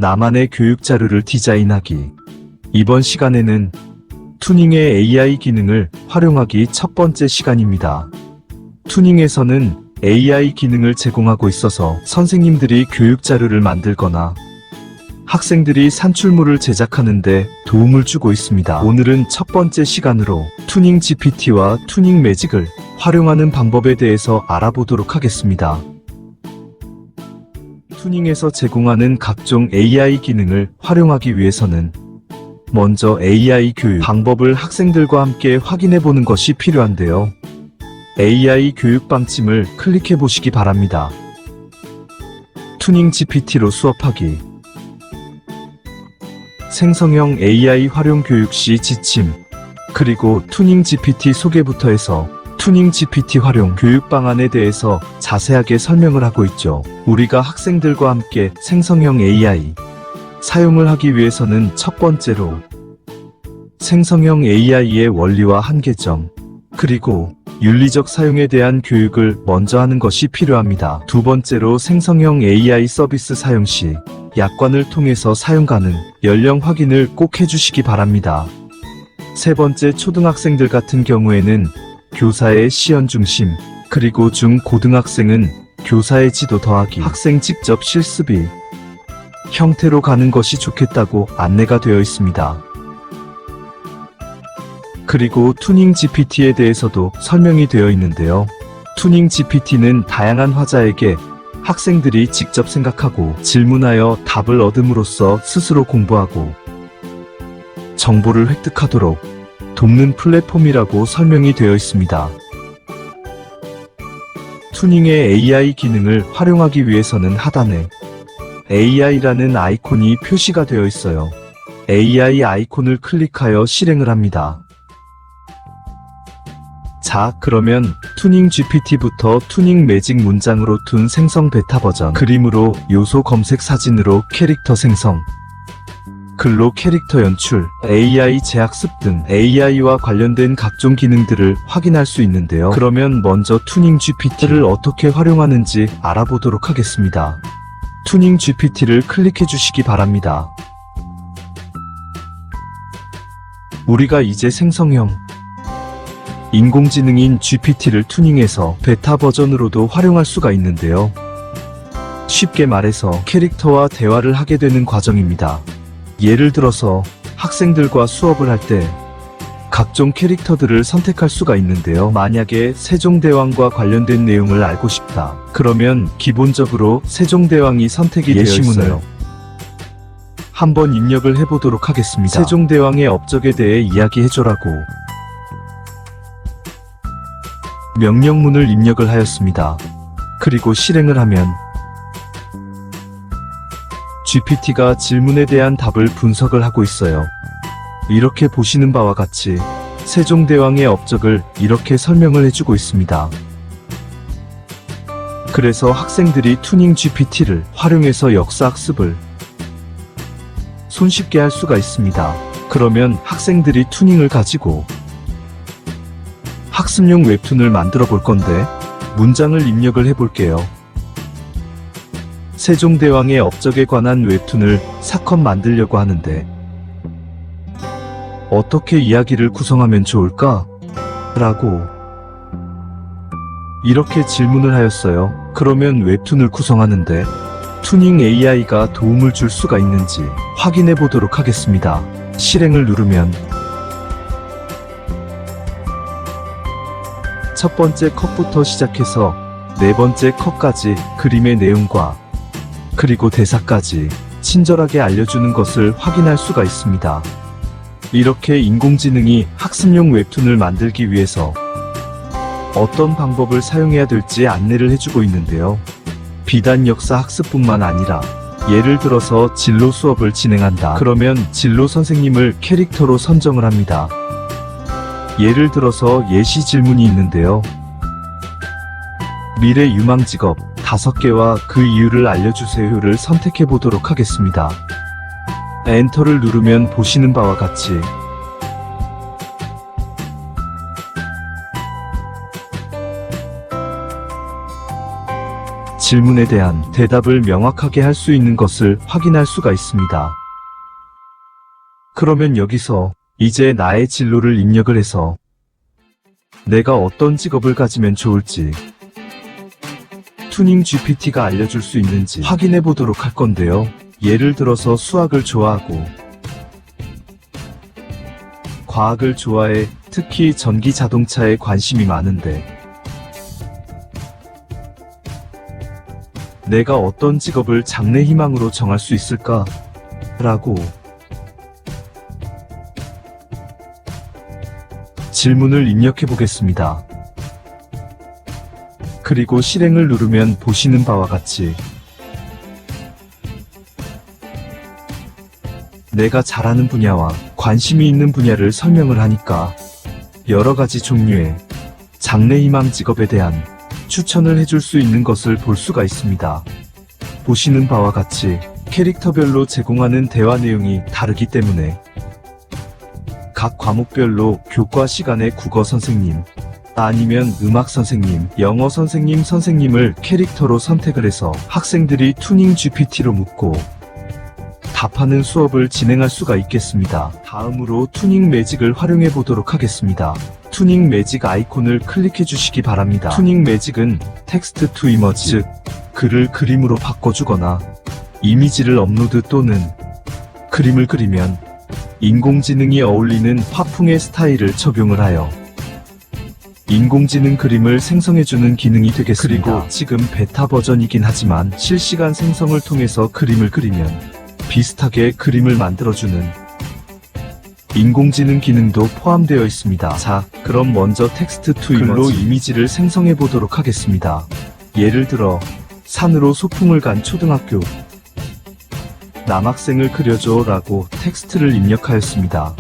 나만의 교육 자료를 디자인하기. 이번 시간에는 투닝의 AI 기능을 활용하기 첫 번째 시간입니다. 투닝에서는 AI 기능을 제공하고 있어서 선생님들이 교육 자료를 만들거나 학생들이 산출물을 제작하는데 도움을 주고 있습니다. 오늘은 첫 번째 시간으로 투닝 GPT와 투닝 매직을 활용하는 방법에 대해서 알아보도록 하겠습니다. 투닝에서 제공하는 각종 AI 기능을 활용하기 위해서는 먼저 AI 교육 방법을 학생들과 함께 확인해 보는 것이 필요한데요. AI 교육 방침을 클릭해 보시기 바랍니다. 투닝 GPT로 수업하기. 생성형 AI 활용 교육 시 지침, 그리고 투닝 GPT 소개부터 해서 투닝 GPT 활용 교육 방안에 대해서 자세하게 설명을 하고 있죠. 우리가 학생들과 함께 생성형 AI 사용을 하기 위해서는 첫 번째로 생성형 AI의 원리와 한계점, 그리고 윤리적 사용에 대한 교육을 먼저 하는 것이 필요합니다. 두 번째로 생성형 AI 서비스 사용 시 약관을 통해서 사용 가능, 연령 확인을 꼭 해주시기 바랍니다. 세 번째, 초등학생들 같은 경우에는 교사의 시연 중심, 그리고 중고등학생은 교사의 지도 더하기, 학생 직접 실습이 형태로 가는 것이 좋겠다고 안내가 되어 있습니다. 그리고 투닝 GPT에 대해서도 설명이 되어 있는데요. 투닝 GPT는 다양한 화자에게 학생들이 직접 생각하고 질문하여 답을 얻음으로써 스스로 공부하고 정보를 획득하도록 돕는 플랫폼이라고 설명이 되어 있습니다. 투닝의 AI 기능을 활용하기 위해서는 하단에 AI라는 아이콘이 표시가 되어 있어요. AI 아이콘을 클릭하여 실행을 합니다. 자, 그러면 투닝 GPT부터 투닝 매직 문장으로 툰 생성 베타 버전, 그림으로 요소 검색, 사진으로 캐릭터 생성, 글로 캐릭터 연출, AI 재학습 등 AI와 관련된 각종 기능들을 확인할 수 있는데요. 그러면 먼저 투닝 GPT를 어떻게 활용하는지 알아보도록 하겠습니다. 투닝 GPT를 클릭해 주시기 바랍니다. 우리가 이제 생성형 인공지능인 GPT를 투닝해서 베타 버전으로도 활용할 수가 있는데요. 쉽게 말해서 캐릭터와 대화를 하게 되는 과정입니다. 예를 들어서 학생들과 수업을 할 때 각종 캐릭터들을 선택할 수가 있는데요. 만약에 세종대왕과 관련된 내용을 알고 싶다. 그러면 기본적으로 세종대왕이 선택이 되어 있어요. 한번 입력을 해보도록 하겠습니다. 세종대왕의 업적에 대해 이야기해줘라고 명령문을 입력을 하였습니다. 그리고 실행을 하면 GPT가 질문에 대한 답을 분석을 하고 있어요. 이렇게 보시는 바와 같이 세종대왕의 업적을 이렇게 설명을 해주고 있습니다. 그래서 학생들이 투닝 GPT를 활용해서 역사학습을 손쉽게 할 수가 있습니다. 그러면 학생들이 투닝을 가지고 학습용 웹툰을 만들어 볼 건데 문장을 입력을 해볼게요. 세종대왕의 업적에 관한 웹툰을 4컷 만들려고 하는데 어떻게 이야기를 구성하면 좋을까? 라고 이렇게 질문을 하였어요. 그러면 웹툰을 구성하는데 투닝 AI가 도움을 줄 수가 있는지 확인해 보도록 하겠습니다. 실행을 누르면 첫 번째 컷부터 시작해서 네 번째 컷까지 그림의 내용과 그리고 대사까지 친절하게 알려주는 것을 확인할 수가 있습니다. 이렇게 인공지능이 학습용 웹툰을 만들기 위해서 어떤 방법을 사용해야 될지 안내를 해주고 있는데요. 비단 역사 학습뿐만 아니라 예를 들어서 진로 수업을 진행한다. 그러면 진로 선생님을 캐릭터로 선정을 합니다. 예를 들어서 예시 질문이 있는데요. 미래 유망 직업 5개와 그 이유를 알려주세요를 선택해 보도록 하겠습니다. 엔터를 누르면 보시는 바와 같이 질문에 대한 대답을 명확하게 할 수 있는 것을 확인할 수가 있습니다. 그러면 여기서 이제 나의 진로를 입력을 해서 내가 어떤 직업을 가지면 좋을지 투닝 GPT가 알려줄 수 있는지 확인해 보도록 할 건데요. 예를 들어서 수학을 좋아하고 과학을 좋아해 특히 전기 자동차에 관심이 많은데 내가 어떤 직업을 장래 희망으로 정할 수 있을까? 라고 질문을 입력해 보겠습니다. 그리고 실행을 누르면 보시는 바와 같이 내가 잘하는 분야와 관심이 있는 분야를 설명을 하니까 여러 가지 종류의 장래 희망 직업에 대한 추천을 해줄 수 있는 것을 볼 수가 있습니다. 보시는 바와 같이 캐릭터별로 제공하는 대화 내용이 다르기 때문에 각 과목별로 교과 시간에 국어 선생님, 아니면 음악 선생님, 영어 선생님을 캐릭터로 선택을 해서 학생들이 투닝 GPT로 묻고 답하는 수업을 진행할 수가 있겠습니다. 다음으로 투닝 매직을 활용해 보도록 하겠습니다. 투닝 매직 아이콘을 클릭해 주시기 바랍니다. 투닝 매직은 텍스트 투 이머지, 즉 글을 그림으로 바꿔주거나 이미지를 업로드 또는 그림을 그리면 인공지능이 어울리는 화풍의 스타일을 적용을 하여 인공지능 그림을 생성해주는 기능이 되겠습니다. 그리고 지금 베타 버전이긴 하지만 실시간 생성을 통해서 그림을 그리면 비슷하게 그림을 만들어주는 인공지능 기능도 포함되어 있습니다. 자, 그럼 먼저 텍스트 투 글로 이미지를 생성해 보도록 하겠습니다. 예를 들어 산으로 소풍을 간 초등학교 남학생을 그려줘 라고 텍스트를 입력하였습니다.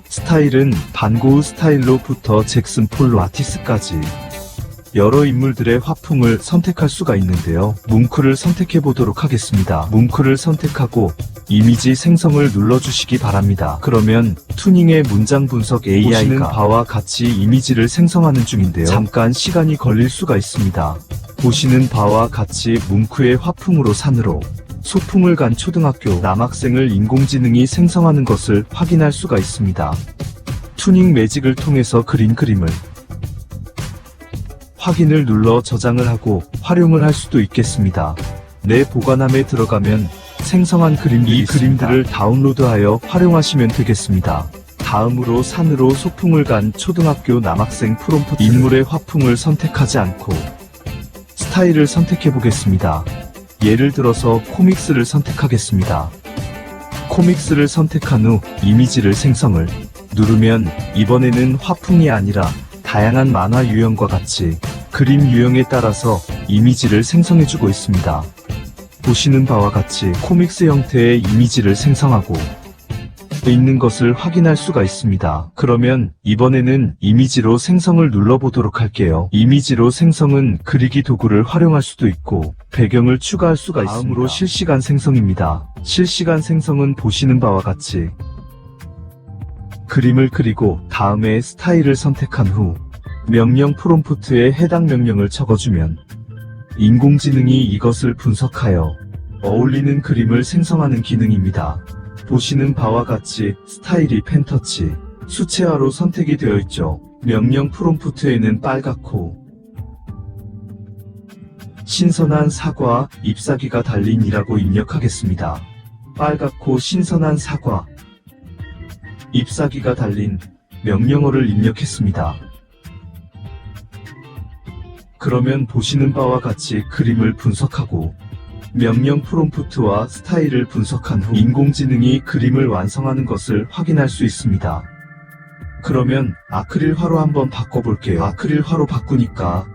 스타일은 반고흐 스타일로부터 잭슨 폴로 아티스까지 여러 인물들의 화풍을 선택할 수가 있는데요. 뭉크를 선택해 보도록 하겠습니다. 뭉크를 선택하고 이미지 생성을 눌러주시기 바랍니다. 그러면 투닝의 문장 분석 AI가 보시는 바와 같이 이미지를 생성하는 중인데요. 잠깐 시간이 걸릴 수가 있습니다. 보시는 바와 같이 뭉크의 화풍으로 산으로 소풍을 간 초등학교 남학생을 인공지능이 생성하는 것을 확인할 수가 있습니다. 투닝 매직을 통해서 그린 그림을 확인을 눌러 저장을 하고 활용을 할 수도 있겠습니다. 내 보관함에 들어가면 생성한 그림들이 있습니다. 그림들을 다운로드하여 활용하시면 되겠습니다. 다음으로 산으로 소풍을 간 초등학교 남학생 프롬프트 인물의 화풍을 선택하지 않고 스타일을 선택해 보겠습니다. 예를 들어서 코믹스를 선택하겠습니다. 코믹스를 선택한 후 이미지를 생성을 누르면 이번에는 화풍이 아니라 다양한 만화 유형과 같이 그림 유형에 따라서 이미지를 생성해주고 있습니다. 보시는 바와 같이 코믹스 형태의 이미지를 생성하고 있는 것을 확인할 수가 있습니다. 그러면 이번에는 이미지로 생성을 눌러보도록 할게요. 이미지로 생성은 그리기 도구를 활용할 수도 있고 배경을 추가할 수가 있습니다. 다음으로 실시간 생성입니다. 실시간 생성은 보시는 바와 같이 그림을 그리고 다음에 스타일을 선택한 후 명령 프롬프트에 해당 명령을 적어주면 인공지능이 이것을 분석하여 어울리는 그림을 생성하는 기능입니다. 보시는 바와 같이 스타일이 펜터치, 수채화로 선택이 되어 있죠. 명령 프롬프트에는 빨갛고 신선한 사과, 잎사귀가 달린이라고 입력하겠습니다. 빨갛고 신선한 사과, 잎사귀가 달린 명령어를 입력했습니다. 그러면 보시는 바와 같이 그림을 분석하고 명령 프롬프트와 스타일을 분석한 후 인공지능이 그림을 완성하는 것을 확인할 수 있습니다. 그러면 아크릴화로 한번 바꿔볼게요. 아크릴화로 바꾸니까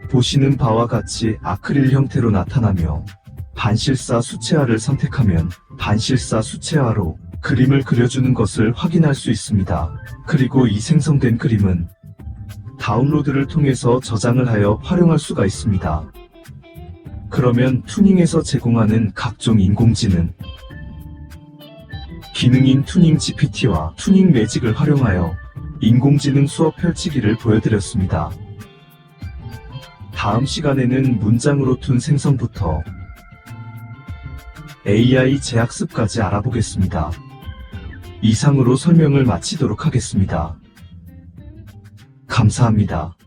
보시는 바와 같이 아크릴 형태로 나타나며 반실사 수채화를 선택하면 반실사 수채화로 그림을 그려주는 것을 확인할 수 있습니다. 그리고 이 생성된 그림은 다운로드를 통해서 저장을 하여 활용할 수가 있습니다. 그러면 투닝에서 제공하는 각종 인공지능 기능인 투닝 GPT와 투닝 매직을 활용하여 인공지능 수업 펼치기를 보여드렸습니다. 다음 시간에는 문장으로 툰 생성부터 AI 재학습까지 알아보겠습니다. 이상으로 설명을 마치도록 하겠습니다. 감사합니다.